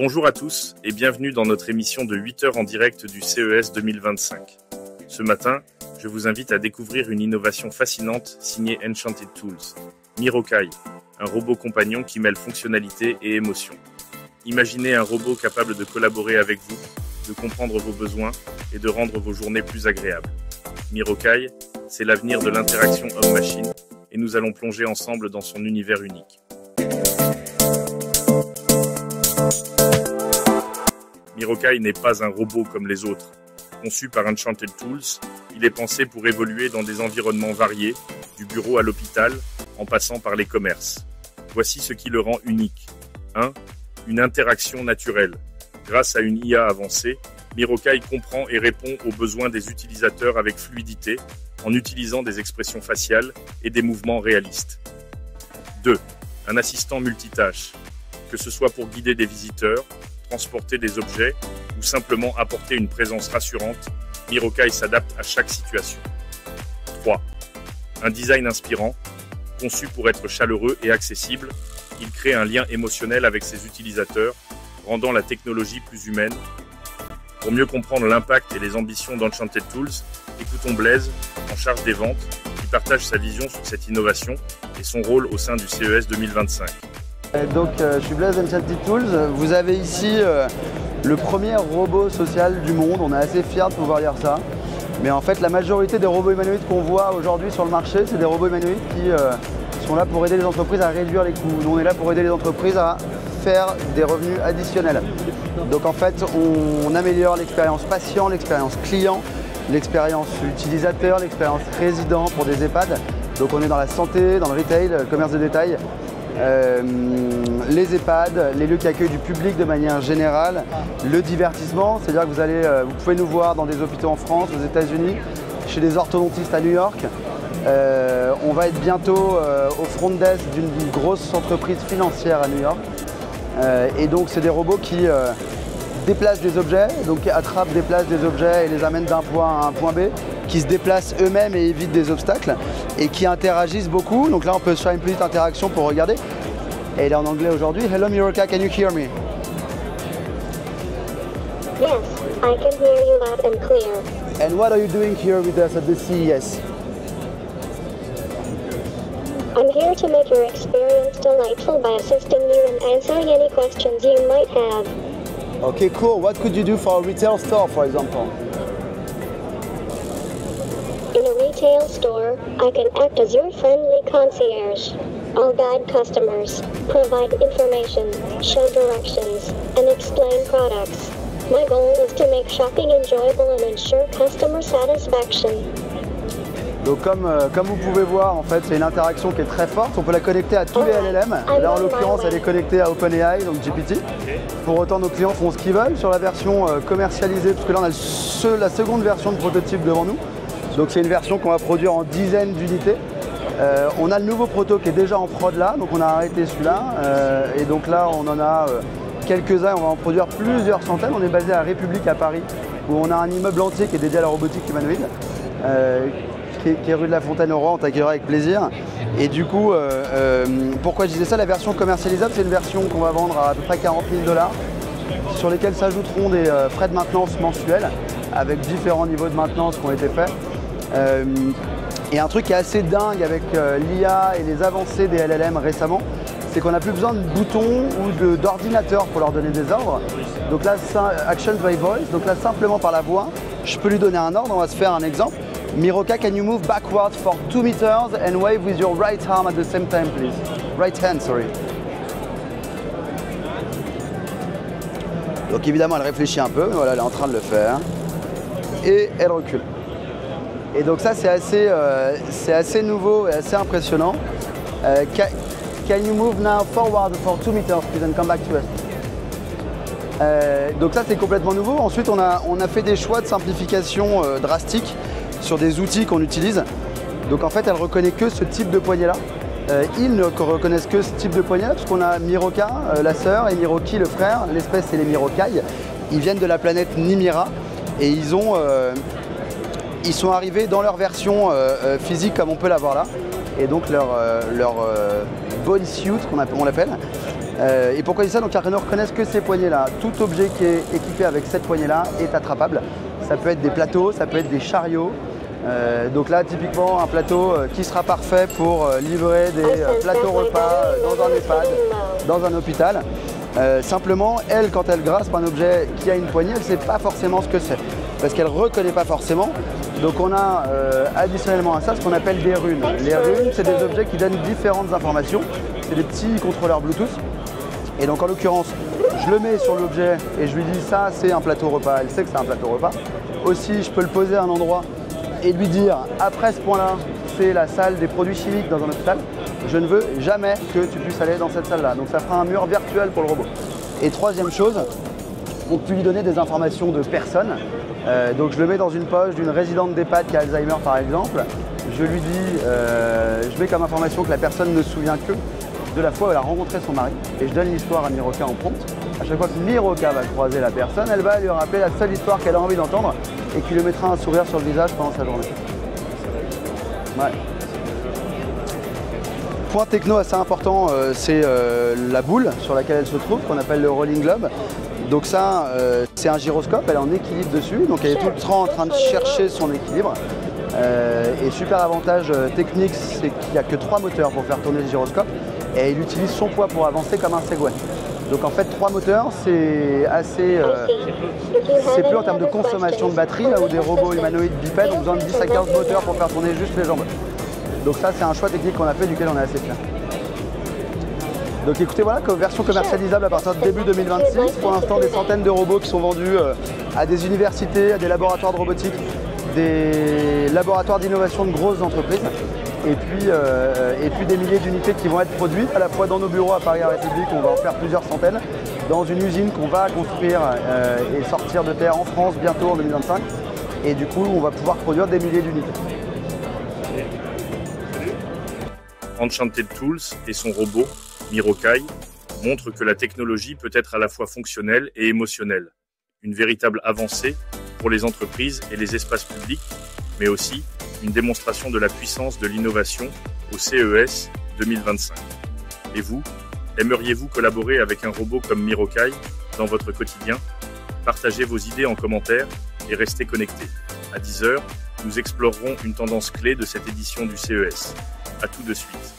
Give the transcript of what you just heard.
Bonjour à tous et bienvenue dans notre émission de 8 heures en direct du CES 2025. Ce matin, je vous invite à découvrir une innovation fascinante signée Enchanted Tools, Mirokai, un robot compagnon qui mêle fonctionnalité et émotion. Imaginez un robot capable de collaborer avec vous, de comprendre vos besoins et de rendre vos journées plus agréables. Mirokai, c'est l'avenir de l'interaction homme-machine et nous allons plonger ensemble dans son univers unique. Mirokai n'est pas un robot comme les autres. Conçu par Enchanted Tools, il est pensé pour évoluer dans des environnements variés, du bureau à l'hôpital, en passant par les commerces. Voici ce qui le rend unique. 1. Une interaction naturelle. Grâce à une IA avancée, Mirokai comprend et répond aux besoins des utilisateurs avec fluidité, en utilisant des expressions faciales et des mouvements réalistes. 2. Un assistant multitâche. Que ce soit pour guider des visiteurs, transporter des objets ou simplement apporter une présence rassurante, Mirokai s'adapte à chaque situation. 3. Un design inspirant, conçu pour être chaleureux et accessible, il crée un lien émotionnel avec ses utilisateurs, rendant la technologie plus humaine. Pour mieux comprendre l'impact et les ambitions d'Enchanted Tools, écoutons Blaise, en charge des ventes, qui partage sa vision sur cette innovation et son rôle au sein du CES 2025. Donc je suis Blaise d'Enchanted Tools. Vous avez ici le premier robot social du monde. On est assez fiers de pouvoir dire ça. Mais en fait, la majorité des robots humanoïdes qu'on voit aujourd'hui sur le marché, c'est des robots humanoïdes qui sont là pour aider les entreprises à réduire les coûts. Nous, on est là pour aider les entreprises à faire des revenus additionnels. Donc en fait, on améliore l'expérience patient, l'expérience client, l'expérience utilisateur, l'expérience résident pour des EHPAD. Donc on est dans la santé, dans le retail, le commerce de détail. Les EHPAD, les lieux qui accueillent du public de manière générale, le divertissement, c'est-à-dire que vous pouvez nous voir dans des hôpitaux en France, aux États-Unis, chez des orthodontistes à New York. On va être bientôt au front desk d'une grosse entreprise financière à New York. Et donc c'est des robots qui déplacent des objets, donc attrapent, déplacent des objets et les amènent d'un point à un point B, qui se déplacent eux-mêmes et évitent des obstacles et qui interagissent beaucoup. Donc là on peut se faire une petite interaction pour regarder. Et il est en anglais aujourd'hui. Hello Mirokai, can you hear me? Yes, I can hear you loud and clear. And what are you doing here with us at the CES? I'm here to make your experience delightful by assisting you and answering any questions you might have. Okay, cool. What could you do for a retail store, for example? In a retail store, I can act as your friendly concierge. I'll guide customers, provide information, show directions, and explain products. My goal is to make shopping enjoyable and ensure customer satisfaction. Donc comme vous pouvez voir, en fait, c'est une interaction qui est très forte. On peut la connecter à tous les LLM. Là, en l'occurrence, elle est connectée à OpenAI, donc GPT. Pour autant, nos clients font ce qu'ils veulent sur la version commercialisée, parce que là, on a la seconde version de prototype devant nous. Donc c'est une version qu'on va produire en dizaines d'unités. On a le nouveau proto qui est déjà en prod là, donc on a arrêté celui-là. Et donc là, on en a quelques-uns, on va en produire plusieurs centaines. On est basé à République à Paris, où on a un immeuble entier qui est dédié à la robotique humanoïde. Qui est rue de la Fontaine-au-Roi, on t'accueillera avec plaisir. Et du coup, pourquoi je disais ça, la version commercialisable, c'est une version qu'on va vendre à peu près 40 000 $, sur lesquels s'ajouteront des frais de maintenance mensuels, avec différents niveaux de maintenance qui ont été faits. Et un truc qui est assez dingue avec l'IA et les avancées des LLM récemment, c'est qu'on n'a plus besoin de boutons ou d'ordinateurs pour leur donner des ordres. Donc là, Actions by Voice, donc là simplement par la voix, je peux lui donner un ordre, on va se faire un exemple. Mirokai, can you move backwards for 2 meters and wave with your right arm at the same time, please? Right hand, sorry. Donc évidemment, elle réfléchit un peu, mais voilà, elle est en train de le faire. Et elle recule. Et donc ça, c'est assez nouveau et assez impressionnant. Can you move now forward for 2 meters, please, and come back to us? Donc ça, c'est complètement nouveau. Ensuite, on a fait des choix de simplification drastiques sur des outils qu'on utilise. Donc en fait, elle reconnaît que ce type de poignet là. Ils ne reconnaissent que ce type de poignet là, parce qu'on a Miroka, la sœur, et Miroki, le frère. L'espèce, c'est les Mirokai. Ils viennent de la planète Nimira et ils sont arrivés dans leur version physique comme on peut l'avoir là. Et donc leur body suit, on l'appelle. Et pourquoi je dis ça? Donc car ne reconnaissent que ces poignées-là. Tout objet qui est équipé avec cette poignée-là est attrapable. Ça peut être des plateaux, ça peut être des chariots. Donc là, typiquement, un plateau qui sera parfait pour livrer des plateaux repas dans un EHPAD, dans un hôpital. Simplement, elle, quand elle graspe un objet qui a une poignée, elle ne sait pas forcément ce que c'est, parce qu'elle ne reconnaît pas forcément. Donc on a additionnellement à ça ce qu'on appelle des runes. Les runes, c'est des objets qui donnent différentes informations. C'est des petits contrôleurs Bluetooth. Et donc en l'occurrence, je le mets sur l'objet et je lui dis ça, c'est un plateau repas. Elle sait que c'est un plateau repas. Aussi, je peux le poser à un endroit et lui dire, après ce point-là, c'est la salle des produits chimiques dans un hôpital. Je ne veux jamais que tu puisses aller dans cette salle-là. Donc ça fera un mur virtuel pour le robot. Et troisième chose, on peut lui donner des informations de personnes. Donc je le mets dans une poche d'une résidente d'EHPAD qui a Alzheimer par exemple. Je lui dis, je mets comme information que la personne ne se souvient que de la fois où elle a rencontré son mari. Et je donne l'histoire à Miroca en prompt. À chaque fois que Miroca va croiser la personne, elle va lui rappeler la seule histoire qu'elle a envie d'entendre et qui lui mettra un sourire sur le visage pendant sa journée. Ouais. Point techno assez important, c'est la boule sur laquelle elle se trouve, qu'on appelle le rolling globe. Donc ça, c'est un gyroscope, elle est en équilibre dessus, donc elle est tout le temps en train de chercher son équilibre. Et super avantage technique, c'est qu'il n'y a que 3 moteurs pour faire tourner le gyroscope, et il utilise son poids pour avancer comme un Segway. Donc en fait 3 moteurs, c'est assez... c'est peu en termes de consommation de batterie, là où des robots humanoïdes bipèdes ont besoin de 10 à 15 moteurs pour faire tourner juste les jambes. Donc ça, c'est un choix technique qu'on a fait, duquel on est assez fiers. Donc écoutez, voilà, version commercialisable à partir de début 2026. Pour l'instant, des centaines de robots qui sont vendus à des universités, à des laboratoires de robotique, des laboratoires d'innovation de grosses entreprises. Et puis des milliers d'unités qui vont être produites, à la fois dans nos bureaux à Paris République, on va en faire plusieurs centaines, dans une usine qu'on va construire et sortir de terre en France bientôt en 2025. Et du coup, on va pouvoir produire des milliers d'unités. Enchanted Tools et son robot, Mirokai, montrent que la technologie peut être à la fois fonctionnelle et émotionnelle. Une véritable avancée pour les entreprises et les espaces publics, mais aussi une démonstration de la puissance de l'innovation au CES 2025. Et vous, aimeriez-vous collaborer avec un robot comme Mirokai dans votre quotidien? Partagez vos idées en commentaire et restez connectés. À 10 h, nous explorerons une tendance clé de cette édition du CES. À tout de suite.